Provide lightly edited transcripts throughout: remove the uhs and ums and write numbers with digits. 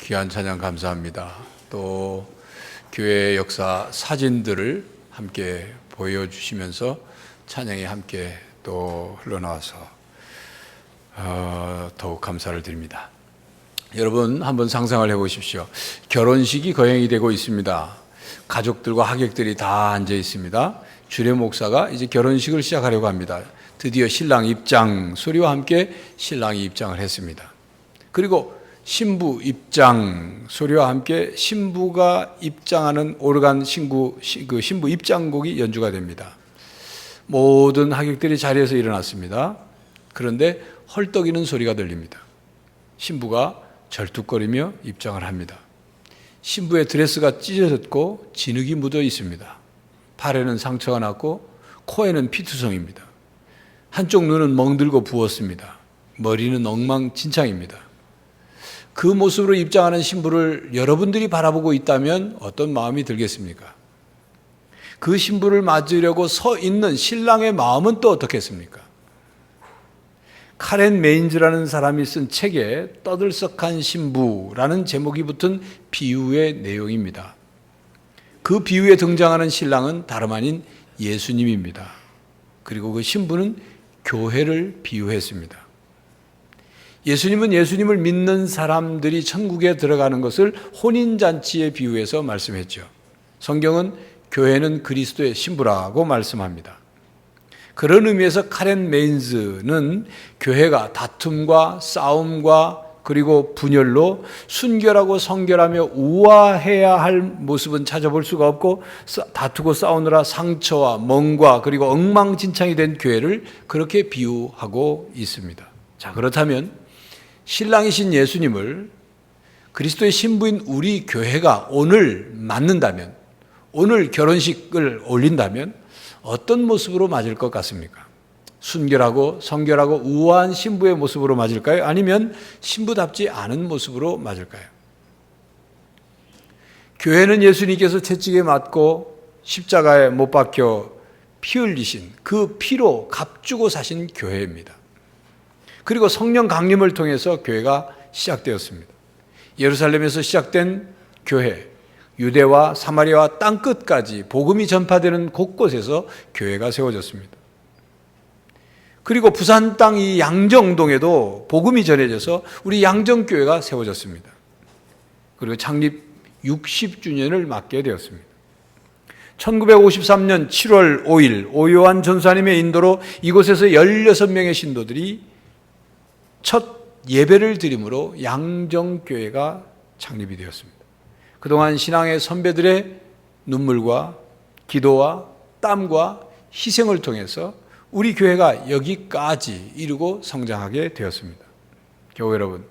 귀한 찬양 감사합니다. 또 교회의 역사 사진들을 함께 보여주시면서 찬양이 함께 또 흘러나와서 더욱 감사를 드립니다. 여러분 한번 상상을 해보십시오. 결혼식이 거행이 되고 있습니다. 가족들과 하객들이 다 앉아 있습니다. 주례 목사가 이제 결혼식을 시작하려고 합니다. 드디어 신랑 입장 소리와 함께 신랑이 입장을 했습니다. 그리고 신부 입장 소리와 함께 신부가 입장하는 오르간 신부 입장곡이 연주가 됩니다. 모든 하객들이 자리에서 일어났습니다. 그런데 헐떡이는 소리가 들립니다. 신부가 절뚝거리며 입장을 합니다. 신부의 드레스가 찢어졌고 진흙이 묻어 있습니다. 팔에는 상처가 났고 코에는 피투성입니다. 한쪽 눈은 멍들고 부었습니다. 머리는 엉망진창입니다. 그 모습으로 입장하는 신부를 여러분들이 바라보고 있다면 어떤 마음이 들겠습니까? 그 신부를 맞으려고 서 있는 신랑의 마음은 또 어떻겠습니까? 카렌 메인즈라는 사람이 쓴 책에 떠들썩한 신부라는 제목이 붙은 비유의 내용입니다. 그 비유에 등장하는 신랑은 다름 아닌 예수님입니다. 그리고 그 신부는 교회를 비유했습니다. 예수님은 예수님을 믿는 사람들이 천국에 들어가는 것을 혼인잔치에 비유해서 말씀했죠. 성경은 교회는 그리스도의 신부라고 말씀합니다. 그런 의미에서 카렌 메인즈는 교회가 다툼과 싸움과 그리고 분열로 순결하고 성결하며 우아해야 할 모습은 찾아볼 수가 없고 다투고 싸우느라 상처와 멍과 그리고 엉망진창이 된 교회를 그렇게 비유하고 있습니다. 자, 그렇다면 신랑이신 예수님을 그리스도의 신부인 우리 교회가 오늘 맞는다면, 오늘 결혼식을 올린다면 어떤 모습으로 맞을 것 같습니까? 순결하고 성결하고 우아한 신부의 모습으로 맞을까요? 아니면 신부답지 않은 모습으로 맞을까요? 교회는 예수님께서 채찍에 맞고 십자가에 못 박혀 피 흘리신 그 피로 값주고 사신 교회입니다. 그리고 성령 강림을 통해서 교회가 시작되었습니다. 예루살렘에서 시작된 교회, 유대와 사마리아와 땅끝까지 복음이 전파되는 곳곳에서 교회가 세워졌습니다. 그리고 부산 땅 이 양정동에도 복음이 전해져서 우리 양정교회가 세워졌습니다. 그리고 창립 60주년을 맞게 되었습니다. 1953년 7월 5일 오요한 전사님의 인도로 이곳에서 16명의 신도들이 첫 예배를 드림으로 양정교회가 창립이 되었습니다. 그동안 신앙의 선배들의 눈물과 기도와 땀과 희생을 통해서 우리 교회가 여기까지 이루고 성장하게 되었습니다. 교회 여러분,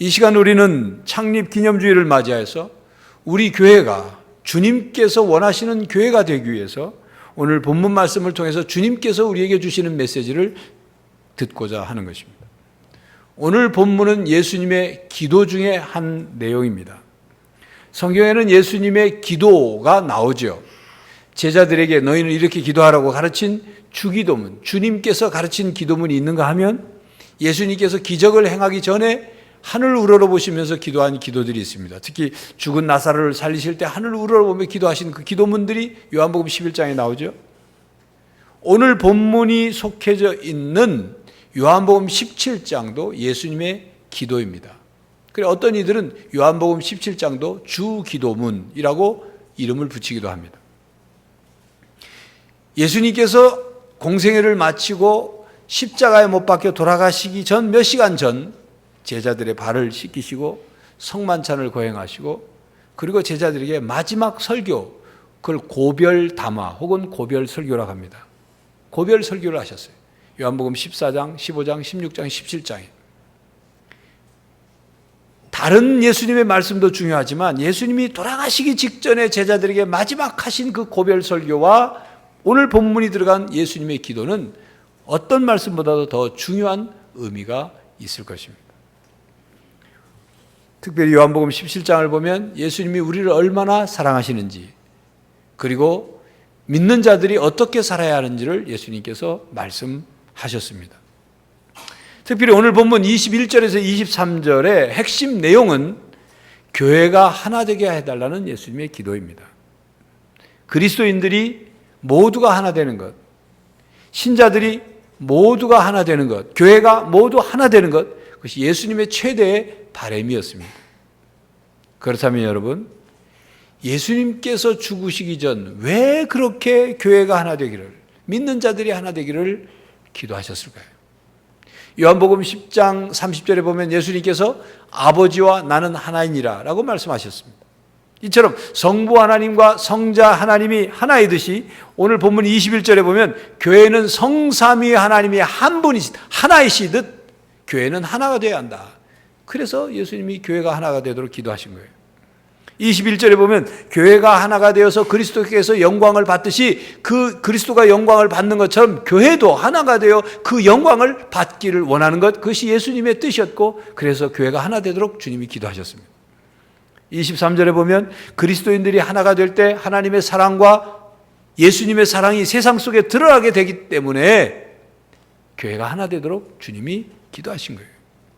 이 시간 우리는 창립 기념주일을 맞이해서 우리 교회가 주님께서 원하시는 교회가 되기 위해서 오늘 본문 말씀을 통해서 주님께서 우리에게 주시는 메시지를 듣고자 하는 것입니다. 오늘 본문은 예수님의 기도 중에 한 내용입니다. 성경에는 예수님의 기도가 나오죠. 제자들에게 너희는 이렇게 기도하라고 가르친 주기도문, 주님께서 가르친 기도문이 있는가 하면 예수님께서 기적을 행하기 전에 하늘 우러러보시면서 기도한 기도들이 있습니다. 특히 죽은 나사로를 살리실 때 하늘 우러러보며 기도하신 그 기도문들이 요한복음 11장에 나오죠. 오늘 본문이 속해져 있는 요한복음 17장도 예수님의 기도입니다. 그래서 어떤 이들은 요한복음 17장도 주기도문이라고 이름을 붙이기도 합니다. 예수님께서 공생애를 마치고 십자가에 못 박혀 돌아가시기 전 몇 시간 전 제자들의 발을 씻기시고 성만찬을 거행하시고 그리고 제자들에게 마지막 설교, 그걸 고별담화 혹은 고별설교라고 합니다. 고별설교를 하셨어요. 요한복음 14장, 15장, 16장, 17장에. 다른 예수님의 말씀도 중요하지만 예수님이 돌아가시기 직전에 제자들에게 마지막 하신 그 고별설교와 오늘 본문이 들어간 예수님의 기도는 어떤 말씀보다도 더 중요한 의미가 있을 것입니다. 특별히 요한복음 17장을 보면 예수님이 우리를 얼마나 사랑하시는지 그리고 믿는 자들이 어떻게 살아야 하는지를 예수님께서 말씀하셨습니다. 특별히 오늘 본문 21절에서 23절의 핵심 내용은 교회가 하나 되게 해달라는 예수님의 기도입니다. 그리스도인들이 모두가 하나 되는 것, 신자들이 모두가 하나 되는 것, 교회가 모두 하나 되는 것, 그것이 예수님의 최대의 바람이었습니다. 그렇다면 여러분, 예수님께서 죽으시기 전 왜 그렇게 교회가 하나 되기를, 믿는 자들이 하나 되기를 기도하셨을까요? 요한복음 10장 30절에 보면 예수님께서 아버지와 나는 하나이니라 라고 말씀하셨습니다. 이처럼 성부 하나님과 성자 하나님이 하나이듯이 오늘 본문 21절에 보면 교회는 성삼위 하나님이 한 분이시, 하나이시듯 교회는 하나가 되어야 한다. 그래서 예수님이 교회가 하나가 되도록 기도하신 거예요. 21절에 보면 교회가 하나가 되어서 그리스도께서 영광을 받듯이 그 그리스도가 영광을 받는 것처럼 교회도 하나가 되어 그 영광을 받기를 원하는 것, 그것이 예수님의 뜻이었고 그래서 교회가 하나 되도록 주님이 기도하셨습니다. 23절에 보면 그리스도인들이 하나가 될 때 하나님의 사랑과 예수님의 사랑이 세상 속에 드러나게 되기 때문에 교회가 하나 되도록 주님이 기도하신 거예요.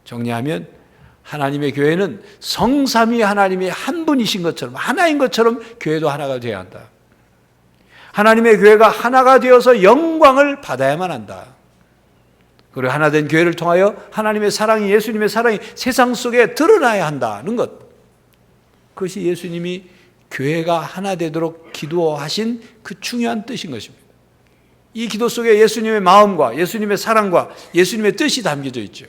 정리하면 하나님의 교회는 성삼위 하나님이 한 분이신 것처럼, 하나인 것처럼 교회도 하나가 되어야 한다. 하나님의 교회가 하나가 되어서 영광을 받아야만 한다. 그리고 하나 된 교회를 통하여 하나님의 사랑이, 예수님의 사랑이 세상 속에 드러나야 한다는 것, 그것이 예수님이 교회가 하나 되도록 기도하신 그 중요한 뜻인 것입니다. 이 기도 속에 예수님의 마음과 예수님의 사랑과 예수님의 뜻이 담겨져 있죠.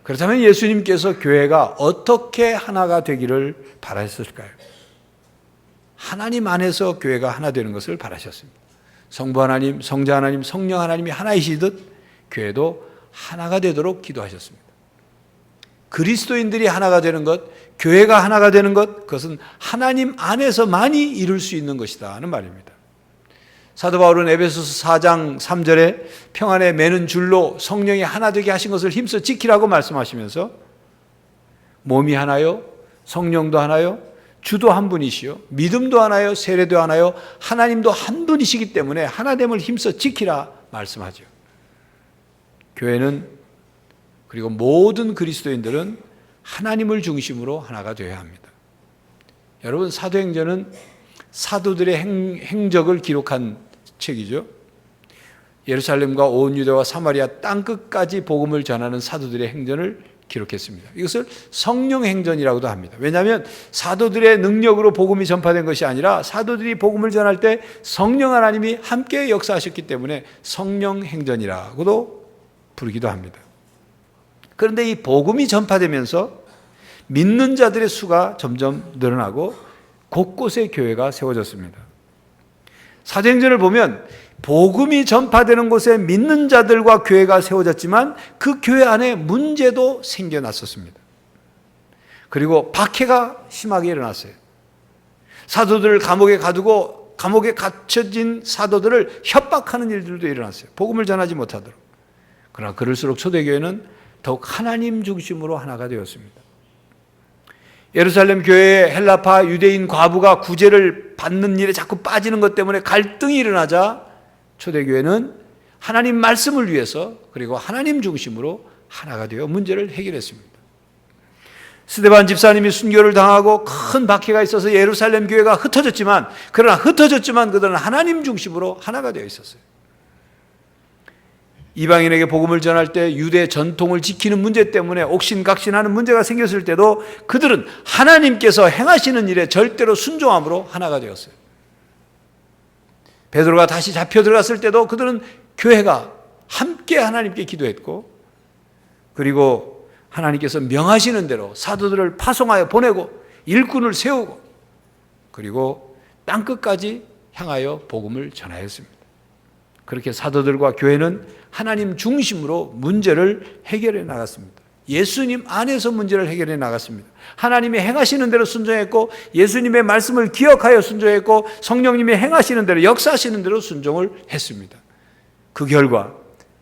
그렇다면 예수님께서 교회가 어떻게 하나가 되기를 바라셨을까요? 하나님 안에서 교회가 하나 되는 것을 바라셨습니다. 성부 하나님, 성자 하나님, 성령 하나님이 하나이시듯 교회도 하나가 되도록 기도하셨습니다. 그리스도인들이 하나가 되는 것, 교회가 하나가 되는 것, 그것은 하나님 안에서만이 이룰 수 있는 것이다 하는 말입니다. 사도 바울은 에베소서 4장 3절에 평안에 매는 줄로 성령이 하나 되게 하신 것을 힘써 지키라고 말씀하시면서 몸이 하나요, 성령도 하나요, 주도 한 분이시요, 믿음도 하나요, 세례도 하나요, 하나님도 한 분이시기 때문에 하나됨을 힘써 지키라 말씀하죠. 교회는, 그리고 모든 그리스도인들은 하나님을 중심으로 하나가 되어야 합니다. 여러분, 사도행전은 사도들의 행적을 기록한 책이죠. 예루살렘과 온 유대와 사마리아 땅끝까지 복음을 전하는 사도들의 행전을 기록했습니다. 이것을 성령 행전이라고도 합니다. 왜냐하면 사도들의 능력으로 복음이 전파된 것이 아니라 사도들이 복음을 전할 때 성령 하나님이 함께 역사하셨기 때문에 성령 행전이라고도 부르기도 합니다. 그런데 이 복음이 전파되면서 믿는 자들의 수가 점점 늘어나고 곳곳에 교회가 세워졌습니다. 사도행전을 보면 복음이 전파되는 곳에 믿는 자들과 교회가 세워졌지만 그 교회 안에 문제도 생겨났었습니다. 그리고 박해가 심하게 일어났어요. 사도들을 감옥에 가두고 감옥에 갇혀진 사도들을 협박하는 일들도 일어났어요. 복음을 전하지 못하도록. 그러나 그럴수록 초대교회는 더욱 하나님 중심으로 하나가 되었습니다. 예루살렘 교회의 헬라파 유대인 과부가 구제를 받는 일에 자꾸 빠지는 것 때문에 갈등이 일어나자 초대교회는 하나님 말씀을 위해서 그리고 하나님 중심으로 하나가 되어 문제를 해결했습니다. 스데반 집사님이 순교를 당하고 큰 박해가 있어서 예루살렘 교회가 흩어졌지만 그들은 하나님 중심으로 하나가 되어 있었어요. 이방인에게 복음을 전할 때 유대 전통을 지키는 문제 때문에 옥신각신하는 문제가 생겼을 때도 그들은 하나님께서 행하시는 일에 절대로 순종함으로 하나가 되었어요. 베드로가 다시 잡혀 들어갔을 때도 그들은 교회가 함께 하나님께 기도했고, 그리고 하나님께서 명하시는 대로 사도들을 파송하여 보내고 일꾼을 세우고 그리고 땅끝까지 향하여 복음을 전하였습니다. 그렇게 사도들과 교회는 하나님 중심으로 문제를 해결해 나갔습니다. 예수님 안에서 문제를 해결해 나갔습니다. 하나님이 행하시는 대로 순종했고 예수님의 말씀을 기억하여 순종했고 성령님이 행하시는 대로 역사하시는 대로 순종을 했습니다. 그 결과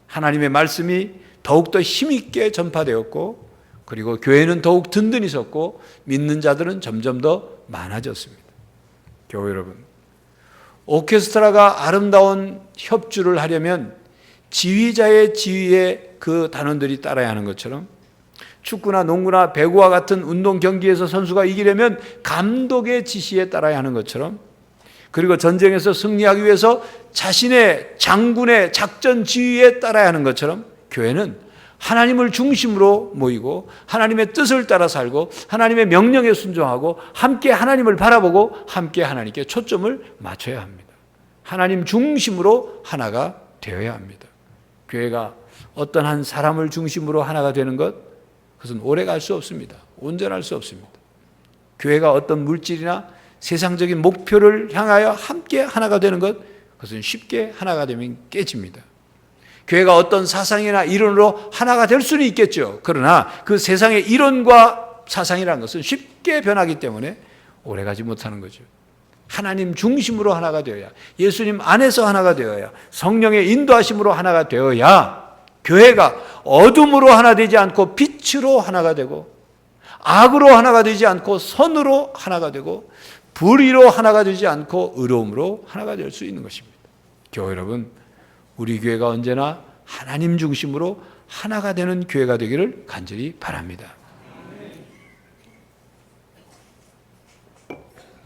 하나님의 말씀이 더욱더 힘있게 전파되었고 그리고 교회는 더욱 든든히 섰고 믿는 자들은 점점 더 많아졌습니다. 교회 여러분, 오케스트라가 아름다운 협주를 하려면 지휘자의 지휘에 그 단원들이 따라야 하는 것처럼 축구나 농구나 배구와 같은 운동 경기에서 선수가 이기려면 감독의 지시에 따라야 하는 것처럼, 그리고 전쟁에서 승리하기 위해서 자신의 장군의 작전 지휘에 따라야 하는 것처럼, 교회는 하나님을 중심으로 모이고 하나님의 뜻을 따라 살고 하나님의 명령에 순종하고 함께 하나님을 바라보고 함께 하나님께 초점을 맞춰야 합니다. 하나님 중심으로 하나가 되어야 합니다. 교회가 어떤 한 사람을 중심으로 하나가 되는 것, 그것은 오래 갈 수 없습니다. 온전할 수 없습니다. 교회가 어떤 물질이나 세상적인 목표를 향하여 함께 하나가 되는 것, 그것은 쉽게 하나가 되면 깨집니다. 교회가 어떤 사상이나 이론으로 하나가 될 수는 있겠죠. 그러나 그 세상의 이론과 사상이라는 것은 쉽게 변하기 때문에 오래가지 못하는 거죠. 하나님 중심으로 하나가 되어야, 예수님 안에서 하나가 되어야, 성령의 인도하심으로 하나가 되어야 교회가 어둠으로 하나 되지 않고 빛으로 하나가 되고, 악으로 하나가 되지 않고 선으로 하나가 되고, 불의로 하나가 되지 않고 의로움으로 하나가 될 수 있는 것입니다. 교회 여러분, 우리 교회가 언제나 하나님 중심으로 하나가 되는 교회가 되기를 간절히 바랍니다.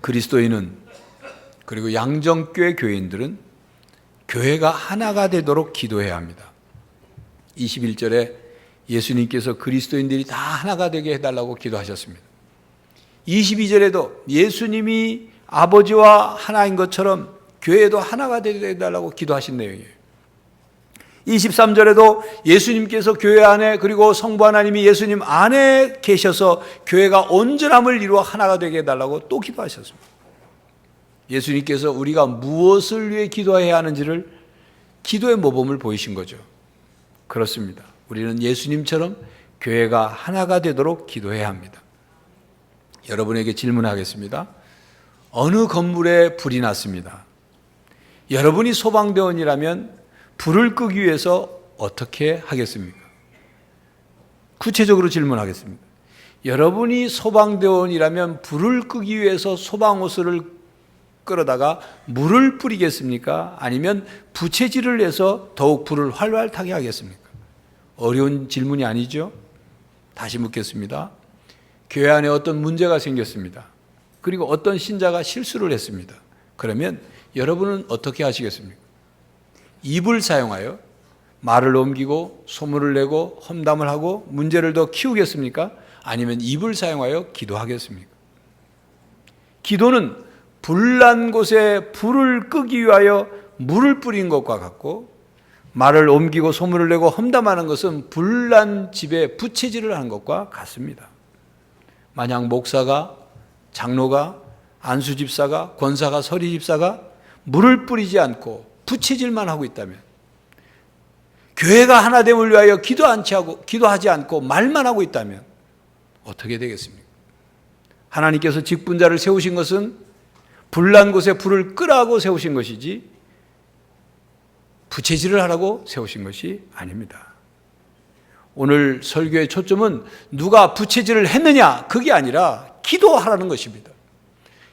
그리스도인은, 그리고 양정교회 교인들은 교회가 하나가 되도록 기도해야 합니다. 21절에 예수님께서 그리스도인들이 다 하나가 되게 해달라고 기도하셨습니다. 22절에도 예수님이 아버지와 하나인 것처럼 교회도 하나가 되게 해달라고 기도하신 내용이에요. 23절에도 예수님께서 교회 안에, 그리고 성부 하나님이 예수님 안에 계셔서 교회가 온전함을 이루어 하나가 되게 해달라고 또 기도하셨습니다. 예수님께서 우리가 무엇을 위해 기도해야 하는지를 기도의 모범을 보이신 거죠. 그렇습니다. 우리는 예수님처럼 교회가 하나가 되도록 기도해야 합니다. 여러분에게 질문하겠습니다. 어느 건물에 불이 났습니다. 여러분이 소방대원이라면 불을 끄기 위해서 어떻게 하겠습니까? 구체적으로 질문하겠습니다. 여러분이 소방대원이라면 불을 끄기 위해서 소방호스를 끌어다가 물을 뿌리겠습니까? 아니면 부채질을 해서 더욱 불을 활활 타게 하겠습니까? 어려운 질문이 아니죠? 다시 묻겠습니다. 교회 안에 어떤 문제가 생겼습니다. 그리고 어떤 신자가 실수를 했습니다. 그러면 여러분은 어떻게 하시겠습니까? 입을 사용하여 말을 옮기고 소문을 내고 험담을 하고 문제를 더 키우겠습니까? 아니면 입을 사용하여 기도하겠습니까? 기도는 불난 곳에 불을 끄기 위하여 물을 뿌린 것과 같고, 말을 옮기고 소문을 내고 험담하는 것은 불난 집에 부채질을 하는 것과 같습니다. 만약 목사가, 장로가, 안수집사가, 권사가, 서리집사가 물을 뿌리지 않고 부채질만 하고 있다면, 교회가 하나됨을 위하여 기도하지 않고 말만 하고 있다면 어떻게 되겠습니까? 하나님께서 직분자를 세우신 것은 불난 곳에 불을 끄라고 세우신 것이지 부채질을 하라고 세우신 것이 아닙니다. 오늘 설교의 초점은 누가 부채질을 했느냐, 그게 아니라 기도하라는 것입니다.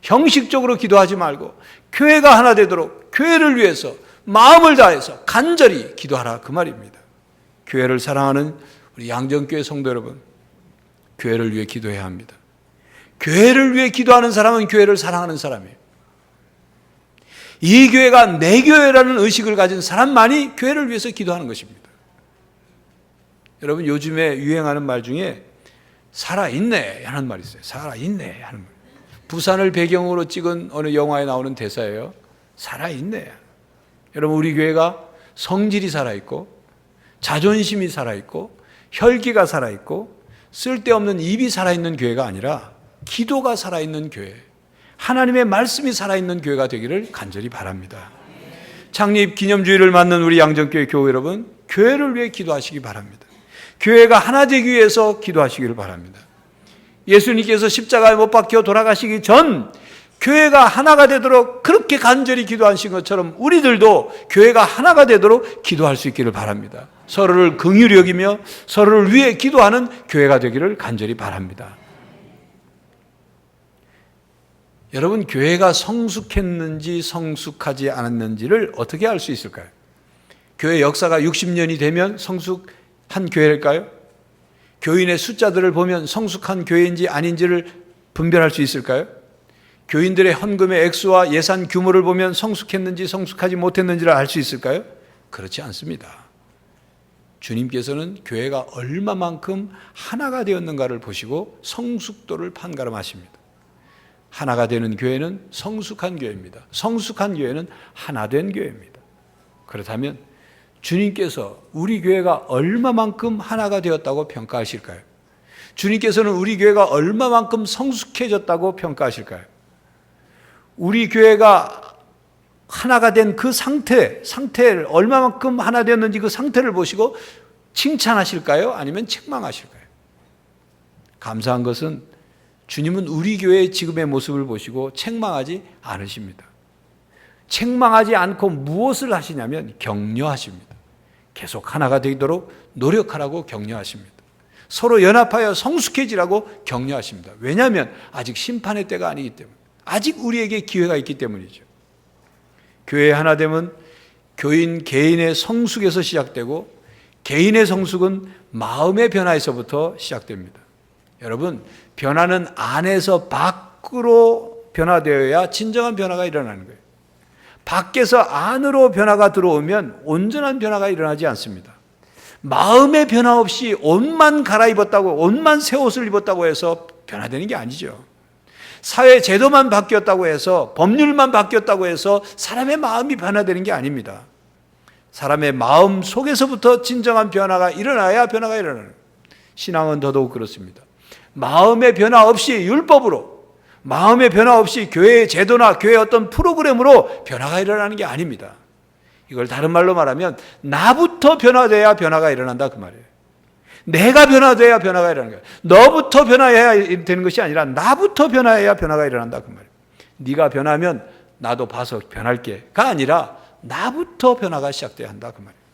형식적으로 기도하지 말고 교회가 하나 되도록 교회를 위해서 마음을 다해서 간절히 기도하라, 그 말입니다. 교회를 사랑하는 우리 양정교회 성도 여러분, 교회를 위해 기도해야 합니다. 교회를 위해 기도하는 사람은 교회를 사랑하는 사람이에요. 이 교회가 내 교회라는 의식을 가진 사람만이 교회를 위해서 기도하는 것입니다. 여러분, 요즘에 유행하는 말 중에 살아있네 하는 말이 있어요. 살아있네 하는 말. 부산을 배경으로 찍은 어느 영화에 나오는 대사예요. 살아있네. 여러분, 우리 교회가 성질이 살아있고 자존심이 살아있고 혈기가 살아있고 쓸데없는 입이 살아있는 교회가 아니라 기도가 살아있는 교회, 하나님의 말씀이 살아있는 교회가 되기를 간절히 바랍니다. 창립 기념주일을 맞는 우리 양정교회 교회 여러분, 교회를 위해 기도하시기 바랍니다. 교회가 하나 되기 위해서 기도하시기를 바랍니다. 예수님께서 십자가에 못 박혀 돌아가시기 전 교회가 하나가 되도록 그렇게 간절히 기도하신 것처럼 우리들도 교회가 하나가 되도록 기도할 수 있기를 바랍니다. 서로를 긍휼히 여기며 서로를 위해 기도하는 교회가 되기를 간절히 바랍니다. 여러분, 교회가 성숙했는지 성숙하지 않았는지를 어떻게 알 수 있을까요? 교회 역사가 60년이 되면 성숙한 교회일까요? 교인의 숫자들을 보면 성숙한 교회인지 아닌지를 분별할 수 있을까요? 교인들의 헌금의 액수와 예산 규모를 보면 성숙했는지 성숙하지 못했는지를 알 수 있을까요? 그렇지 않습니다. 주님께서는 교회가 얼마만큼 하나가 되었는가를 보시고 성숙도를 판가름하십니다. 하나가 되는 교회는 성숙한 교회입니다. 성숙한 교회는 하나 된 교회입니다. 그렇다면 주님께서 우리 교회가 얼마만큼 하나가 되었다고 평가하실까요? 주님께서는 우리 교회가 얼마만큼 성숙해졌다고 평가하실까요? 우리 교회가 하나가 된 그 상태를 얼마만큼 하나 되었는지 그 상태를 보시고 칭찬하실까요? 아니면 책망하실까요? 감사한 것은 주님은 우리 교회의 지금의 모습을 보시고 책망하지 않으십니다. 책망하지 않고 무엇을 하시냐면 격려하십니다. 계속 하나가 되도록 노력하라고 격려하십니다. 서로 연합하여 성숙해지라고 격려하십니다. 왜냐하면 아직 심판의 때가 아니기 때문에, 아직 우리에게 기회가 있기 때문이죠. 교회 하나 되면 교인 개인의 성숙에서 시작되고 개인의 성숙은 마음의 변화에서부터 시작됩니다. 여러분, 변화는 안에서 밖으로 변화되어야 진정한 변화가 일어나는 거예요. 밖에서 안으로 변화가 들어오면 온전한 변화가 일어나지 않습니다. 마음의 변화 없이 옷만 갈아입었다고, 옷만 새 옷을 입었다고 해서 변화되는 게 아니죠. 사회 제도만 바뀌었다고 해서, 법률만 바뀌었다고 해서 사람의 마음이 변화되는 게 아닙니다. 사람의 마음 속에서부터 진정한 변화가 일어나야 변화가 일어나는 거예요. 신앙은 더더욱 그렇습니다. 마음의 변화 없이 율법으로, 마음의 변화 없이 교회의 제도나 교회의 어떤 프로그램으로 변화가 일어나는 게 아닙니다. 이걸 다른 말로 말하면 나부터 변화돼야 변화가 일어난다 그 말이에요. 내가 변화돼야 변화가 일어나는 거예요. 너부터 변화해야 되는 것이 아니라 나부터 변화해야 변화가 일어난다 그 말이에요. 네가 변하면 나도 봐서 변할게가 아니라 나부터 변화가 시작돼야 한다 그 말이에요.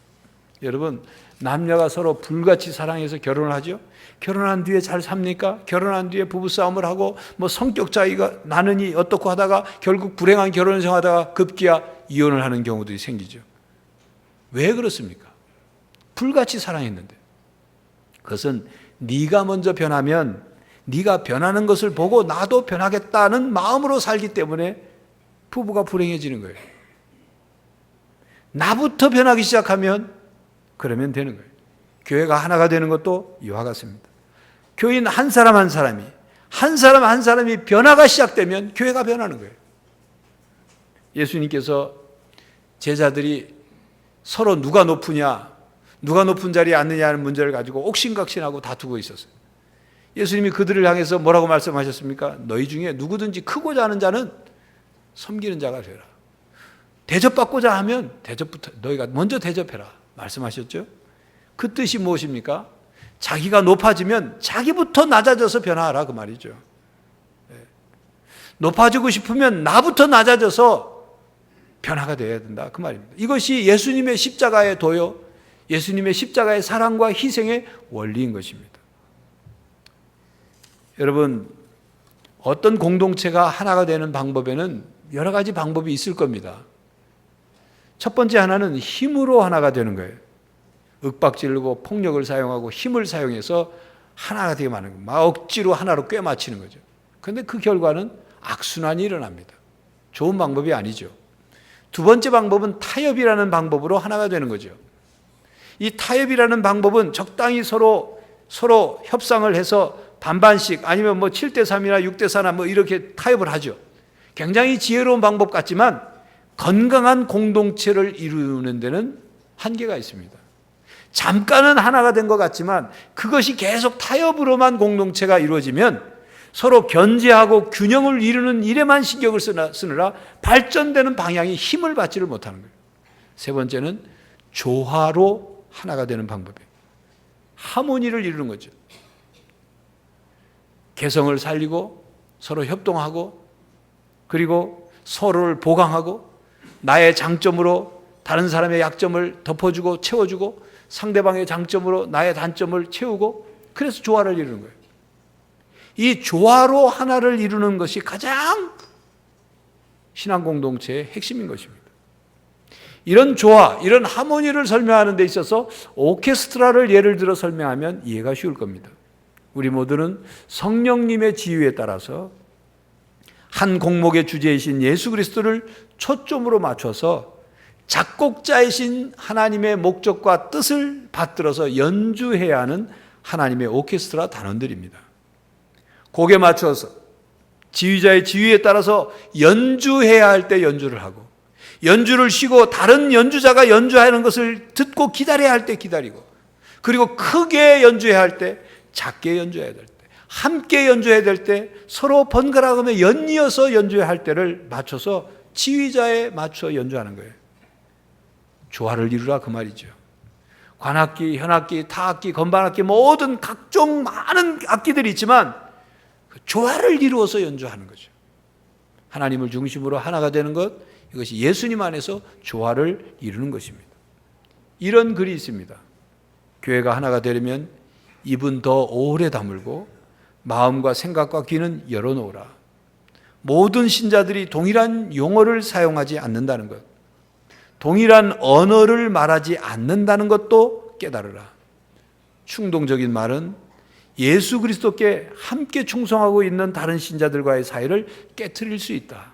여러분, 남녀가 서로 불같이 사랑해서 결혼을 하죠. 결혼한 뒤에 잘 삽니까? 결혼한 뒤에 부부싸움을 하고 뭐 성격 차이가 나느니 어떻고 하다가 결국 불행한 결혼생활 하다가 급기야 이혼을 하는 경우들이 생기죠. 왜 그렇습니까? 불같이 사랑했는데. 그것은 네가 먼저 변하면 네가 변하는 것을 보고 나도 변하겠다는 마음으로 살기 때문에 부부가 불행해지는 거예요. 나부터 변하기 시작하면 그러면 되는 거예요. 교회가 하나가 되는 것도 이와 같습니다. 교인 한 사람 한 사람이, 한 사람 한 사람이 변화가 시작되면 교회가 변하는 거예요. 예수님께서 제자들이 서로 누가 높으냐, 누가 높은 자리에 앉느냐는 문제를 가지고 옥신각신하고 다투고 있었어요. 예수님이 그들을 향해서 뭐라고 말씀하셨습니까? 너희 중에 누구든지 크고자 하는 자는 섬기는 자가 되라. 대접받고자 하면 대접부터 너희가 먼저 대접해라 말씀하셨죠? 그 뜻이 무엇입니까? 자기가 높아지면 자기부터 낮아져서 변화하라 그 말이죠. 높아지고 싶으면 나부터 낮아져서 변화가 되어야 된다 그 말입니다. 이것이 예수님의 십자가의 도요, 예수님의 십자가의 사랑과 희생의 원리인 것입니다. 여러분, 어떤 공동체가 하나가 되는 방법에는 여러 가지 방법이 있을 겁니다. 첫 번째 하나는 힘으로 하나가 되는 거예요. 윽박지르고 폭력을 사용하고 힘을 사용해서 하나가 되게 만드는 거예요. 막 억지로 하나로 꿰맞추는 거죠. 그런데 그 결과는 악순환이 일어납니다. 좋은 방법이 아니죠. 두 번째 방법은 타협이라는 방법으로 하나가 되는 거죠. 이 타협이라는 방법은 적당히 서로 협상을 해서 반반씩 아니면 뭐 7대3이나 6대4나 뭐 이렇게 타협을 하죠. 굉장히 지혜로운 방법 같지만 건강한 공동체를 이루는 데는 한계가 있습니다. 잠깐은 하나가 된 것 같지만 그것이 계속 타협으로만 공동체가 이루어지면 서로 견제하고 균형을 이루는 일에만 신경을 쓰느라 발전되는 방향이 힘을 받지를 못하는 거예요. 세 번째는 조화로 하나가 되는 방법이에요. 하모니를 이루는 거죠. 개성을 살리고 서로 협동하고 그리고 서로를 보강하고 나의 장점으로 다른 사람의 약점을 덮어주고 채워주고 상대방의 장점으로 나의 단점을 채우고 그래서 조화를 이루는 거예요. 이 조화로 하나를 이루는 것이 가장 신앙 공동체의 핵심인 것입니다. 이런 조화, 이런 하모니를 설명하는 데 있어서 오케스트라를 예를 들어 설명하면 이해가 쉬울 겁니다. 우리 모두는 성령님의 지휘에 따라서 한 공목의 주제이신 예수 그리스도를 초점으로 맞춰서 작곡자이신 하나님의 목적과 뜻을 받들어서 연주해야 하는 하나님의 오케스트라 단원들입니다. 곡에 맞춰서 지휘자의 지휘에 따라서 연주해야 할 때 연주를 하고, 연주를 쉬고 다른 연주자가 연주하는 것을 듣고 기다려야 할 때 기다리고, 그리고 크게 연주해야 할 때, 작게 연주해야 될 때, 함께 연주해야 될 때, 서로 번갈아가며 연이어서 연주해야 할 때를 맞춰서 지휘자에 맞춰 연주하는 거예요. 조화를 이루라 그 말이죠. 관악기, 현악기, 타악기, 건반악기 모든 각종 많은 악기들이 있지만 그 조화를 이루어서 연주하는 거죠. 하나님을 중심으로 하나가 되는 것, 이것이 예수님 안에서 조화를 이루는 것입니다. 이런 글이 있습니다. 교회가 하나가 되려면 입은 더 오래 다물고 마음과 생각과 귀는 열어놓으라. 모든 신자들이 동일한 용어를 사용하지 않는다는 것, 동일한 언어를 말하지 않는다는 것도 깨달으라. 충동적인 말은 예수 그리스도께 함께 충성하고 있는 다른 신자들과의 사이를 깨트릴 수 있다.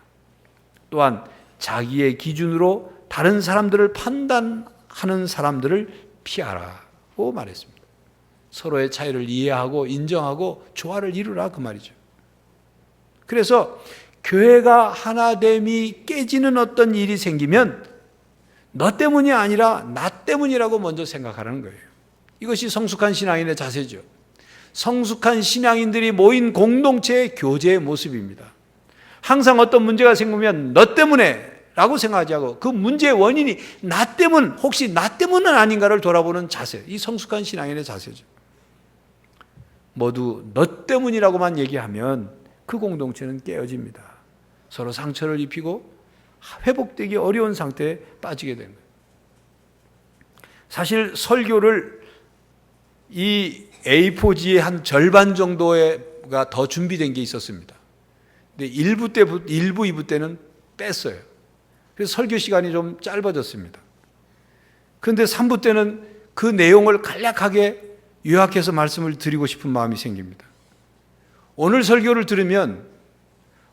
또한 자기의 기준으로 다른 사람들을 판단하는 사람들을 피하라고 말했습니다. 서로의 차이를 이해하고 인정하고 조화를 이루라 그 말이죠. 그래서 교회가 하나됨이 깨지는 어떤 일이 생기면 너 때문이 아니라 나 때문이라고 먼저 생각하라는 거예요. 이것이 성숙한 신앙인의 자세죠. 성숙한 신앙인들이 모인 공동체의 교제의 모습입니다. 항상 어떤 문제가 생기면 너 때문에 라고 생각하지 않고 그 문제의 원인이 나 때문, 혹시 나 때문은 아닌가를 돌아보는 자세, 이 성숙한 신앙인의 자세죠. 모두 너 때문이라고만 얘기하면 그 공동체는 깨어집니다. 서로 상처를 입히고 회복되기 어려운 상태에 빠지게 된 거예요. 사실 설교를 이 A4지의 한 절반 정도가 더 준비된 게 있었습니다. 근데 1부, 2부 때는 뺐어요. 그래서 설교 시간이 좀 짧아졌습니다. 그런데 3부 때는 그 내용을 간략하게 요약해서 말씀을 드리고 싶은 마음이 생깁니다. 오늘 설교를 들으면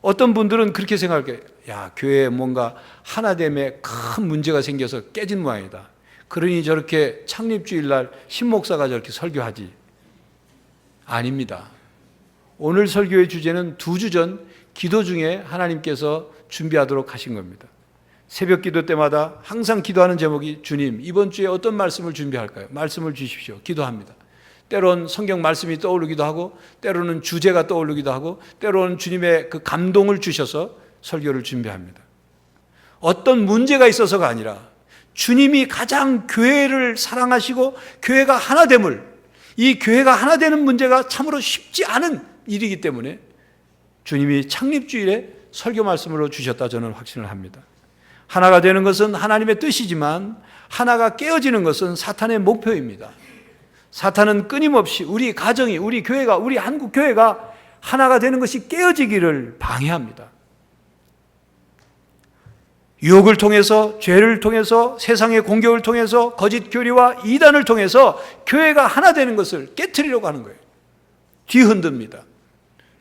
어떤 분들은 그렇게 생각할 거예요. 야, 교회에 뭔가 하나됨에 큰 문제가 생겨서 깨진 모양이다. 그러니 저렇게 창립주일날 신목사가 저렇게 설교하지. 아닙니다. 오늘 설교의 주제는 2주 전 기도 중에 하나님께서 준비하도록 하신 겁니다. 새벽 기도 때마다 항상 기도하는 제목이 주님, 이번 주에 어떤 말씀을 준비할까요? 말씀을 주십시오. 기도합니다. 때로는 성경 말씀이 떠오르기도 하고, 때로는 주제가 떠오르기도 하고, 때로는 주님의 그 감동을 주셔서 설교를 준비합니다. 어떤 문제가 있어서가 아니라 주님이 가장 교회를 사랑하시고 교회가 하나됨을, 이 교회가 하나 되는 문제가 참으로 쉽지 않은 일이기 때문에 주님이 창립주일에 설교 말씀으로 주셨다 저는 확신을 합니다. 하나가 되는 것은 하나님의 뜻이지만 하나가 깨어지는 것은 사탄의 목표입니다. 사탄은 끊임없이 우리 가정이, 우리 교회가, 우리 한국 교회가 하나가 되는 것이 깨어지기를 방해합니다. 유혹을 통해서, 죄를 통해서, 세상의 공격을 통해서, 거짓 교리와 이단을 통해서 교회가 하나 되는 것을 깨트리려고 하는 거예요. 뒤흔듭니다.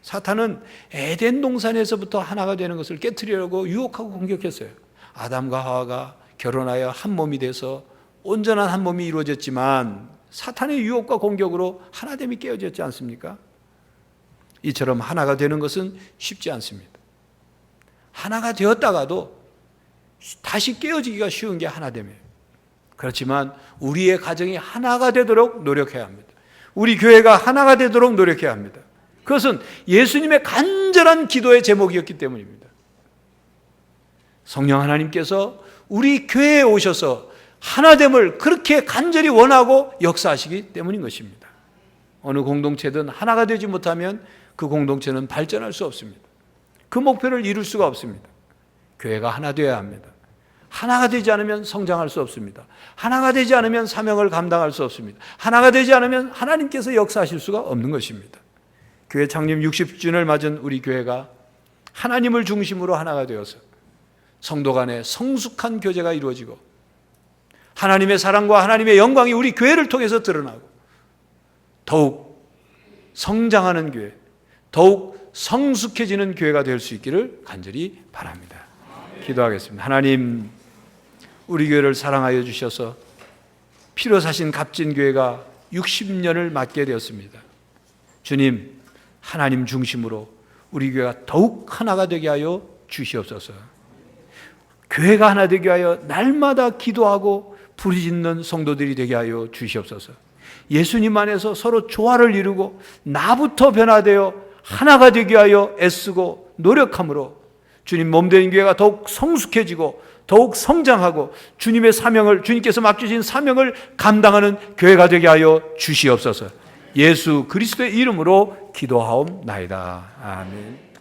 사탄은 에덴 동산에서부터 하나가 되는 것을 깨트리려고 유혹하고 공격했어요. 아담과 하와가 결혼하여 한 몸이 돼서 온전한 한 몸이 이루어졌지만 사탄의 유혹과 공격으로 하나됨이 깨어졌지 않습니까? 이처럼 하나가 되는 것은 쉽지 않습니다. 하나가 되었다가도 다시 깨어지기가 쉬운 게 하나됨이에요. 그렇지만 우리의 가정이 하나가 되도록 노력해야 합니다. 우리 교회가 하나가 되도록 노력해야 합니다. 그것은 예수님의 간절한 기도의 제목이었기 때문입니다. 성령 하나님께서 우리 교회에 오셔서 하나됨을 그렇게 간절히 원하고 역사하시기 때문인 것입니다. 어느 공동체든 하나가 되지 못하면 그 공동체는 발전할 수 없습니다. 그 목표를 이룰 수가 없습니다. 교회가 하나 되어야 합니다. 하나가 되지 않으면 성장할 수 없습니다. 하나가 되지 않으면 사명을 감당할 수 없습니다. 하나가 되지 않으면 하나님께서 역사하실 수가 없는 것입니다. 교회 창립 60주년을 맞은 우리 교회가 하나님을 중심으로 하나가 되어서 성도 간의 성숙한 교제가 이루어지고 하나님의 사랑과 하나님의 영광이 우리 교회를 통해서 드러나고 더욱 성장하는 교회, 더욱 성숙해지는 교회가 될 수 있기를 간절히 바랍니다. 기도하겠습니다. 하나님, 우리 교회를 사랑하여 주셔서 피로 사신 값진 교회가 60년을 맞게 되었습니다. 주님, 하나님 중심으로 우리 교회가 더욱 하나가 되게 하여 주시옵소서. 교회가 하나 되게 하여 날마다 기도하고 부르짖는 성도들이 되게 하여 주시옵소서. 예수님 안에서 서로 조화를 이루고 나부터 변화되어 하나가 되게 하여 애쓰고 노력함으로 주님 몸된 교회가 더욱 성숙해지고 더욱 성장하고 주님의 사명을, 주님께서 맡기신 사명을 감당하는 교회가 되게 하여 주시옵소서. 예수 그리스도의 이름으로 기도하옵나이다. 아멘.